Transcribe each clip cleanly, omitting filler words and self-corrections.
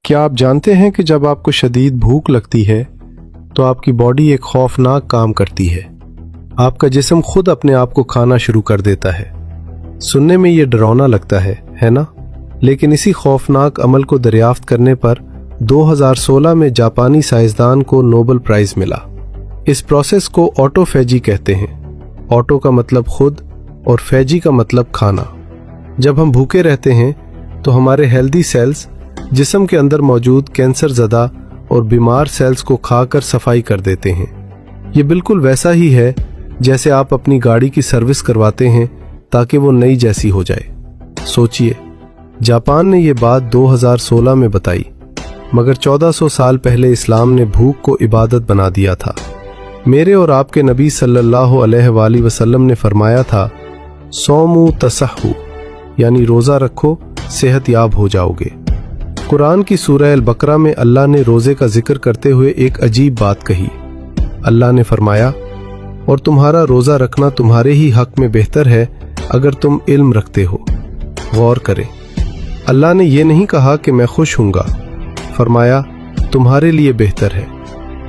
क्या आप जानते हैं कि जब आपको शदीद भूख लगती है तो आपकी बॉडी एक खौफनाक काम करती है। आपका जिस्म खुद अपने आप को खाना शुरू कर देता है। सुनने में ये डरावना लगता है ना? लेकिन इसी खौफनाक अमल को दरियाफ्त करने पर 2016 में जापानी साइंसदान को नोबेल प्राइज मिला। इस प्रोसेस को ऑटोफेजी कहते हैं। ऑटो का मतलब खुद और फेजी का मतलब खाना। जब हम भूखे रहते हैं तो हमारे हेल्दी सेल्स जिस्म के अंदर मौजूद कैंसर ज़दा और बीमार सेल्स को खाकर सफाई कर देते हैं। ये बिल्कुल वैसा ही है जैसे आप अपनी गाड़ी की सर्विस करवाते हैं ताकि वो नई जैसी हो जाए। सोचिए, जापान ने ये बात 2016 में बताई, मगर 1400 साल पहले इस्लाम ने भूख को इबादत बना दिया था। मेरे और आपके नबी सल्लल्लाहु अलैहि वसल्लम ने फरमाया था, सोमू तसहू, यानी रोज़ा रखो, सेहत याब हो जाओगे। कुरान की सूरह अल-बकरा में अल्लाह ने रोज़े का जिक्र करते हुए एक अजीब बात कही। अल्लाह ने फरमाया, और तुम्हारा रोज़ा रखना तुम्हारे ही हक में बेहतर है अगर तुम इल्म रखते हो। गौर करें, अल्लाह ने ये नहीं कहा कि मैं खुश हूँगा, फरमाया तुम्हारे लिए बेहतर है,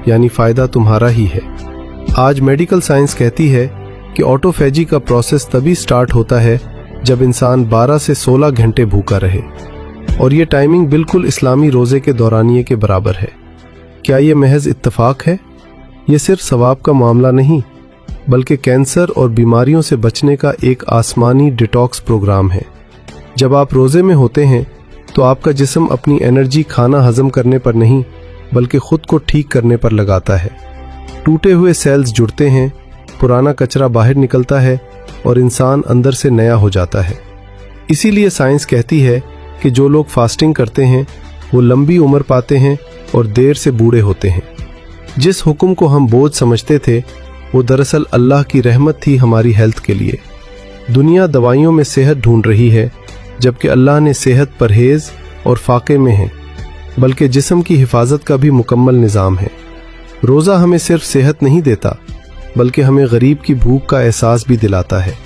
यानी फ़ायदा तुम्हारा ही है। आज मेडिकल साइंस कहती है कि ऑटोफेजी का प्रोसेस तभी स्टार्ट होता है जब इंसान 12 से 16 घंटे भूखा रहे, और ये टाइमिंग बिल्कुल इस्लामी रोज़े के दौरानिये के बराबर है। क्या ये महज इत्तफाक है? ये सिर्फ सवाब का मामला नहीं, बल्कि कैंसर और बीमारियों से बचने का एक आसमानी डिटॉक्स प्रोग्राम है। जब आप रोज़े में होते हैं तो आपका जिस्म अपनी एनर्जी खाना हजम करने पर नहीं, बल्कि खुद को ठीक करने पर लगाता है। टूटे हुए सेल्स जुड़ते हैं, पुराना कचरा बाहर निकलता है और इंसान अंदर से नया हो जाता है। इसीलिए साइंस कहती है कि जो लोग फास्टिंग करते हैं वो लंबी उम्र पाते हैं और देर से बूढ़े होते हैं। जिस हुक्म को हम बोझ समझते थे वो दरअसल अल्लाह की रहमत थी हमारी हेल्थ के लिए। दुनिया दवाइयों में सेहत ढूंढ रही है, जबकि अल्लाह ने सेहत परहेज और फाके में है, बल्कि जिस्म की हिफाजत का भी मुकम्मल निज़ाम है। रोज़ा हमें सिर्फ सेहत नहीं देता, बल्कि हमें गरीब की भूख का एहसास भी दिलाता है।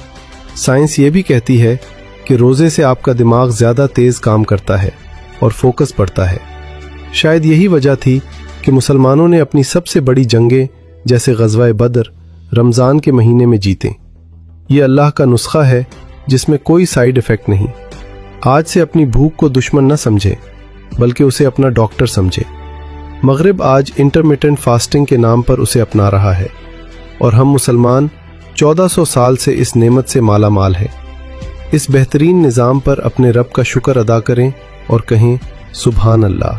साइंस ये भी कहती है कि रोज़े से आपका दिमाग ज़्यादा तेज़ काम करता है और फोकस बढ़ता है। शायद यही वजह थी कि मुसलमानों ने अपनी सबसे बड़ी जंगें जैसे ग़ज़वा बदर रमज़ान के महीने में जीतें। ये अल्लाह का नुस्खा है जिसमें कोई साइड इफ़ेक्ट नहीं। आज से अपनी भूख को दुश्मन न समझें, बल्कि उसे अपना डॉक्टर समझें। मगरिब आज इंटरमिटेंट फास्टिंग के नाम पर उसे अपना रहा है, और हम मुसलमान 1400 साल से इस नेमत से माला माल हैं। इस बेहतरीन निज़ाम पर अपने रब का शुक्र अदा करें और कहें सुभान अल्लाह।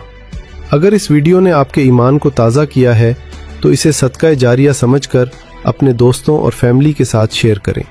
अगर इस वीडियो ने आपके ईमान को ताज़ा किया है तो इसे सदका जारिया समझकर अपने दोस्तों और फैमिली के साथ शेयर करें।